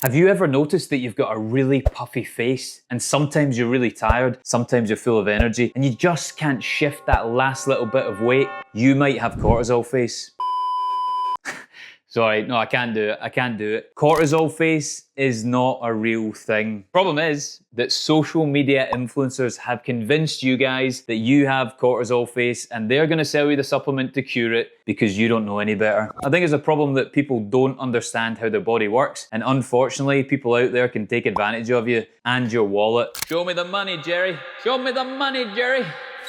Have you ever noticed that you've got a really puffy face and sometimes you're really tired, sometimes you're full of energy and you just can't shift that last little bit of weight? You might have cortisol face. Sorry, no, I can't do it. I can't do it. Cortisol face is not a real thing. Problem is that social media influencers have convinced you guys that you have cortisol face and they're gonna sell you the supplement to cure it because you don't know any better. I think it's a problem that people don't understand how their body works, and unfortunately, people out there can take advantage of you and your wallet. Show me the money, Jerry. Show me the money, Jerry.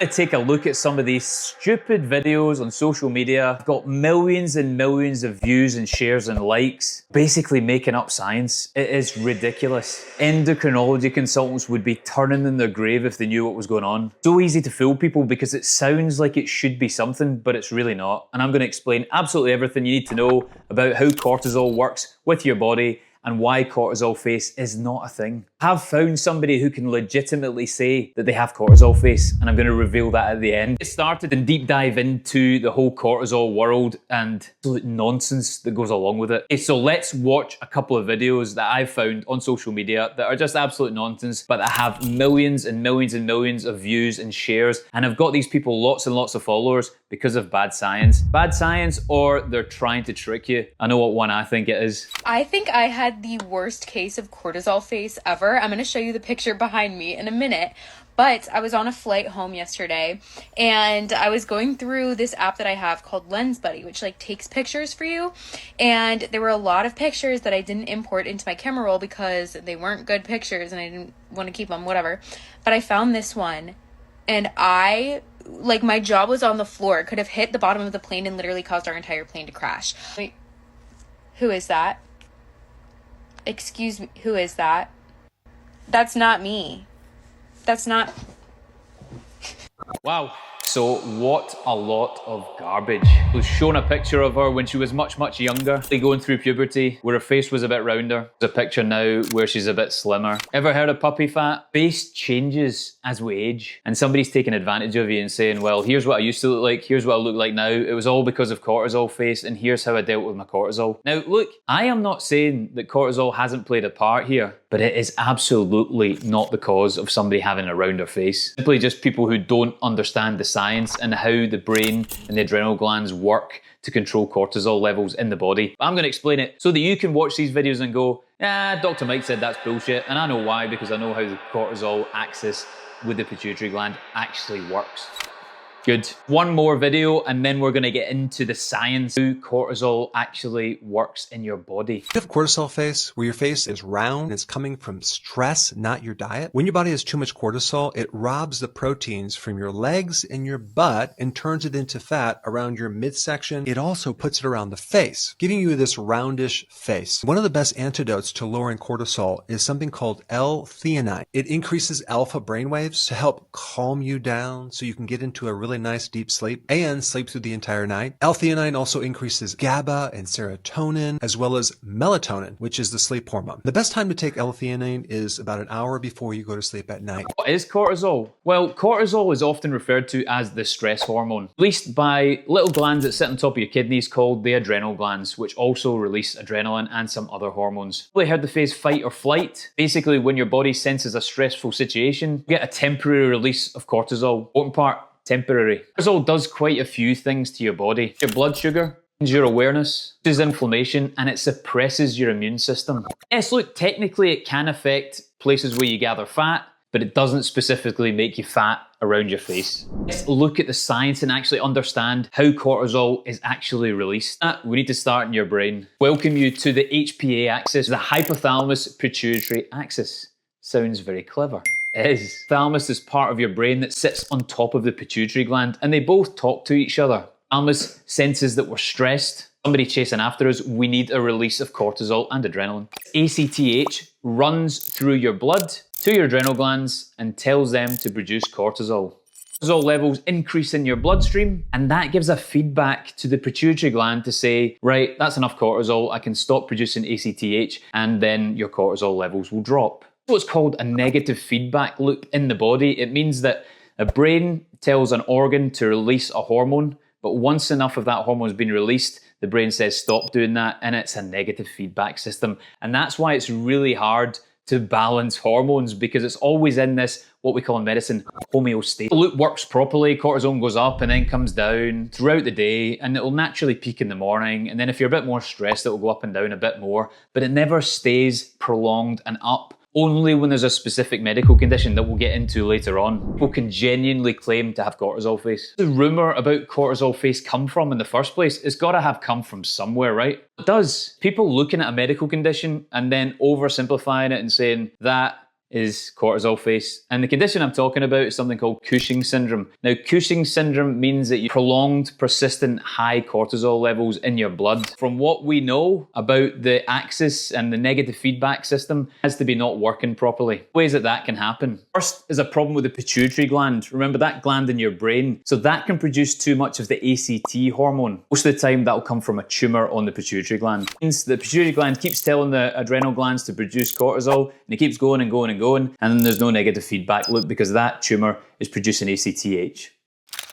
To take a look at some of these stupid videos on social media. I've got millions and millions of views and shares and likes, basically making up science. It is ridiculous. Endocrinology consultants would be turning in their grave if they knew what was going on. So easy to fool people because it sounds like it should be something, but it's really not. And I'm going to explain absolutely everything you need to know about how cortisol works with your body and why cortisol face is not a thing. I've found somebody who can legitimately say that they have cortisol face, and I'm going to reveal that at the end. Get started and deep dive into the whole cortisol world and absolute nonsense that goes along with it. Okay, so let's watch a couple of videos that I've found on social media that are just absolute nonsense, but that have millions and millions and millions of views and shares, and have got these people lots and lots of followers because of bad science. Bad science, or they're trying to trick you. I know what one I think it is. I think I had the worst case of cortisol face ever. I'm going to show you the picture behind me in a minute. But I was on a flight home yesterday and I was going through this app that I have called Lens Buddy, which like takes pictures for you. And there were a lot of pictures that I didn't import into my camera roll because they weren't good pictures and I didn't want to keep them, whatever. But I found this one and my jaw was on the floor. It could have hit the bottom of the plane and literally caused our entire plane to crash. Wait, who is that? Excuse me, who is that? That's not me. That's not... Wow. So what a lot of garbage. I was shown a picture of her when she was much, much younger, going through puberty, where her face was a bit rounder. There's a picture now where she's a bit slimmer. Ever heard of puppy fat? Face changes as we age, and somebody's taking advantage of you and saying, well, here's what I used to look like, here's what I look like now. It was all because of cortisol face, and here's how I dealt with my cortisol. Now, look, I am not saying that cortisol hasn't played a part here, but it is absolutely not the cause of somebody having a rounder face. Simply just people who don't understand the science and how the brain and the adrenal glands work to control cortisol levels in the body. But I'm going to explain it so that you can watch these videos and go, Dr. Mike said that's bullshit. And I know why, because I know how the cortisol axis with the pituitary gland actually works. Good. One more video and then we're going to get into the science, how cortisol actually works in your body. You have cortisol face, where your face is round, it's coming from stress, not your diet. When your body has too much cortisol, it robs the proteins from your legs and your butt and turns it into fat around your midsection. It also puts it around the face, giving you this roundish face. One of the best antidotes to lowering cortisol is something called L-theanine. It increases alpha brainwaves to help calm you down so you can get into a really nice deep sleep and sleep through the entire night. L-theanine also increases GABA and serotonin, as well as melatonin, which is the sleep hormone. The best time to take L-theanine is about an hour before you go to sleep at night. What is cortisol? Well, cortisol is often referred to as the stress hormone, released by little glands that sit on top of your kidneys called the adrenal glands, which also release adrenaline and some other hormones. Probably heard the phrase fight or flight. Basically, when your body senses a stressful situation, you get a temporary release of cortisol. Important part, temporary. Cortisol does quite a few things to your body. Your blood sugar, your awareness, causes inflammation, and it suppresses your immune system. Yes, look, technically it can affect places where you gather fat, but it doesn't specifically make you fat around your face. Let's look at the science and actually understand how cortisol is actually released. We need to start in your brain. Welcome you to the HPA axis, the hypothalamus pituitary axis. Sounds very clever. It is. Thalamus is part of your brain that sits on top of the pituitary gland, and they both talk to each other. Thalamus senses that we're stressed, somebody chasing after us, we need a release of cortisol and adrenaline. ACTH runs through your blood to your adrenal glands and tells them to produce cortisol. Cortisol levels increase in your bloodstream, and that gives a feedback to the pituitary gland to say, right, that's enough cortisol, I can stop producing ACTH, and then your cortisol levels will drop. What's called a negative feedback loop in the body. It means that a brain tells an organ to release a hormone, but once enough of that hormone has been released, the brain says stop doing that, and it's a negative feedback system. And that's why it's really hard to balance hormones, because it's always in this, what we call in medicine, homeostasis. The loop works properly, cortisol goes up and then comes down throughout the day, and it'll naturally peak in the morning. And then if you're a bit more stressed, it'll go up and down a bit more, but it never stays prolonged and up. Only when there's a specific medical condition that we'll get into later on, people can genuinely claim to have cortisol face. The rumor about cortisol face come from in the first place? It's got to have come from somewhere, right? It does. People looking at a medical condition and then oversimplifying it and saying that is cortisol face. And the condition I'm talking about is something called Cushing syndrome. Now, Cushing syndrome means that you prolonged, persistent high cortisol levels in your blood. From what we know about the axis and the negative feedback system, has to be not working properly. Ways that that can happen. First is a problem with the pituitary gland. Remember that gland in your brain? So that can produce too much of the ACT hormone. Most of the time that'll come from a tumor on the pituitary gland. It means the pituitary gland keeps telling the adrenal glands to produce cortisol, and it keeps going and going and going, and then there's no negative feedback loop because that tumor is producing ACTH.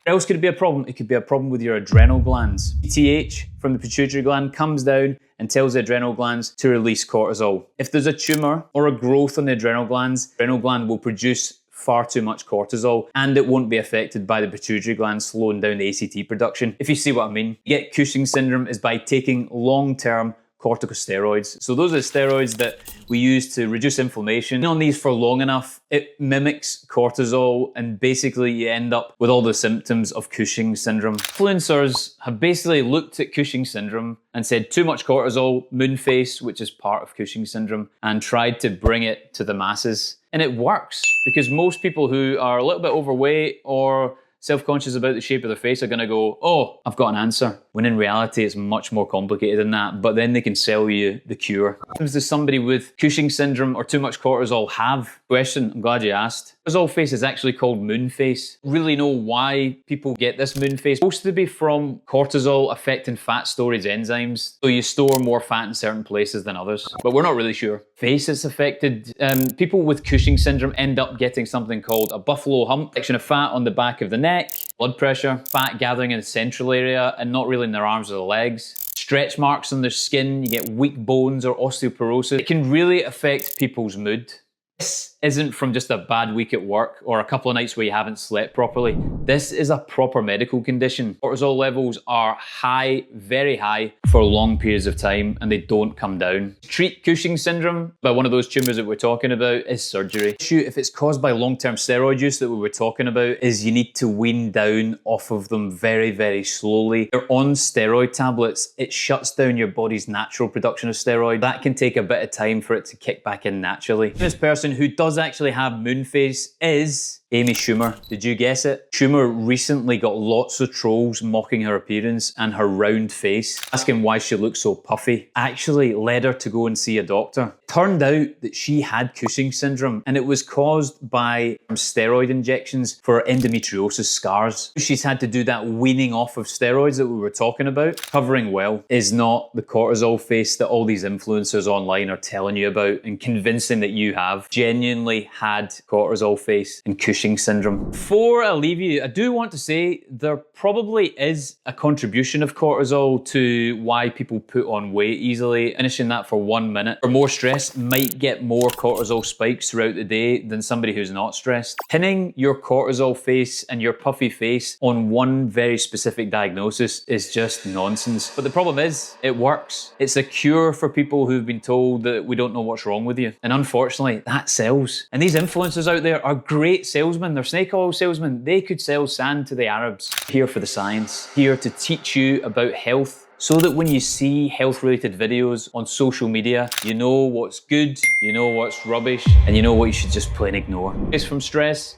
What else could it be a problem? It could be a problem with your adrenal glands. ACTH from the pituitary gland comes down and tells the adrenal glands to release cortisol. If there's a tumor or a growth on the adrenal gland will produce far too much cortisol, and it won't be affected by the pituitary gland slowing down the ACT production. If you see what I mean. You get Cushing syndrome is by taking long-term corticosteroids. So those are the steroids that we use to reduce inflammation. On these for long enough, it mimics cortisol, and basically you end up with all the symptoms of Cushing syndrome. Influencers have basically looked at Cushing syndrome and said too much cortisol, moon face, which is part of Cushing syndrome, and tried to bring it to the masses. And it works, because most people who are a little bit overweight or self-conscious about the shape of their face are going to go, oh, I've got an answer. When in reality, it's much more complicated than that, but then they can sell you the cure. Does somebody with Cushing syndrome or too much cortisol have? Question, I'm glad you asked. Cortisol face is actually called moon face. Really know why people get this moon face. It's supposed to be from cortisol affecting fat storage enzymes. So you store more fat in certain places than others, but we're not really sure. Face is affected. People with Cushing syndrome end up getting something called a buffalo hump, section of fat on the back of the neck, blood pressure, fat gathering in the central area and not really in their arms or the legs. Stretch marks on their skin, you get weak bones or osteoporosis. It can really affect people's mood. This isn't from just a bad week at work or a couple of nights where you haven't slept properly. This is a proper medical condition. Cortisol levels are high, very high for long periods of time, and they don't come down. To treat Cushing syndrome by one of those tumors that we're talking about is surgery. The issue, if it's caused by long-term steroid use that we were talking about, is you need to wean down off of them very, very slowly. You're on steroid tablets, it shuts down your body's natural production of steroid. That can take a bit of time for it to kick back in naturally. This person who does actually have moon face is Amy Schumer. Did you guess it? Schumer recently got lots of trolls mocking her appearance and her round face, asking why she looked so puffy. Actually led her to go and see a doctor. Turned out that she had Cushing syndrome, and it was caused by steroid injections for endometriosis scars. She's had to do that weaning off of steroids that we were talking about. Covering well is not the cortisol face that all these influencers online are telling you about and convincing that you have genuinely had cortisol face and Cushing syndrome. Before I leave you, I do want to say there probably is a contribution of cortisol to why people put on weight easily. Finishing that for 1 minute or more stress might get more cortisol spikes throughout the day than somebody who's not stressed. Pinning your cortisol face and your puffy face on one very specific diagnosis is just nonsense. But the problem is, it works. It's a cure for people who've been told that we don't know what's wrong with you. And unfortunately, that sells. And these influencers out there are great salesmen. They're snake oil salesmen. They could sell sand to the Arabs. Here for the science. Here to teach you about health, so that when you see health-related videos on social media, you know what's good, you know what's rubbish, and you know what you should just plain ignore. It's from stress?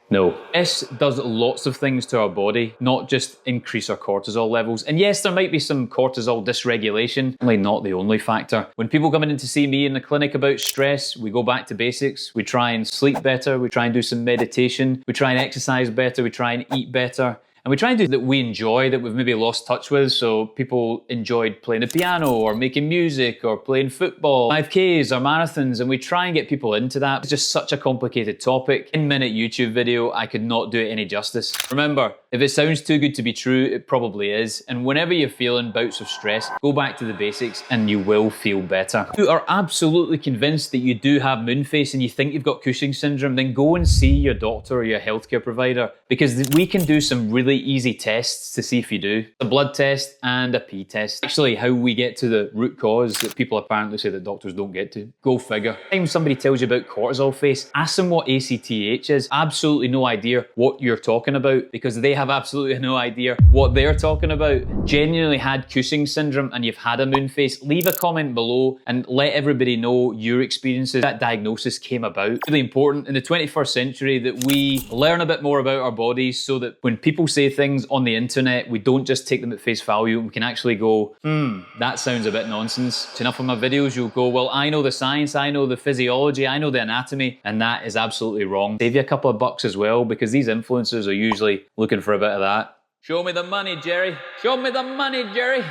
No. Stress does lots of things to our body, not just increase our cortisol levels. And yes, there might be some cortisol dysregulation, only not the only factor. When people come in to see me in the clinic about stress, we go back to basics. We try and sleep better, we try and do some meditation, we try and exercise better, we try and eat better. And we try and do that we enjoy, that we've maybe lost touch with. So people enjoyed playing the piano or making music or playing football, 5Ks or marathons, and we try and get people into that. It's just such a complicated topic. 10-minute YouTube video, I could not do it any justice. Remember, If it sounds too good to be true, it probably is. And whenever you're feeling bouts of stress, go back to the basics and you will feel better. If you are absolutely convinced that you do have moon face and you think you've got Cushing syndrome, then go and see your doctor or your healthcare provider, because we can do some really easy tests to see if you do. A blood test and a pee test. Actually, how we get to the root cause that people apparently say that doctors don't get to. Go figure. Every time somebody tells you about cortisol face, ask them what ACTH is. Absolutely no idea what you're talking about, because they have absolutely no idea what they're talking about. Genuinely had Cushing syndrome and you've had a moon face, leave a comment below and let everybody know your experiences. That diagnosis came about. Really important in the 21st century that we learn a bit more about our bodies, so that when people say things on the internet, we don't just take them at face value. We can actually go, that sounds a bit nonsense. To enough of my videos, you'll go, well, I know the science, I know the physiology, I know the anatomy, and that is absolutely wrong. Save you a couple of bucks as well, because these influencers are usually looking for a bit of that. Show me the money, Jerry. Show me the money, Jerry.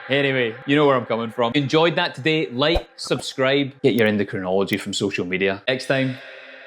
Anyway, you know where I'm coming from. Enjoyed that today? Like, subscribe, get your endocrinology from social media. Next time,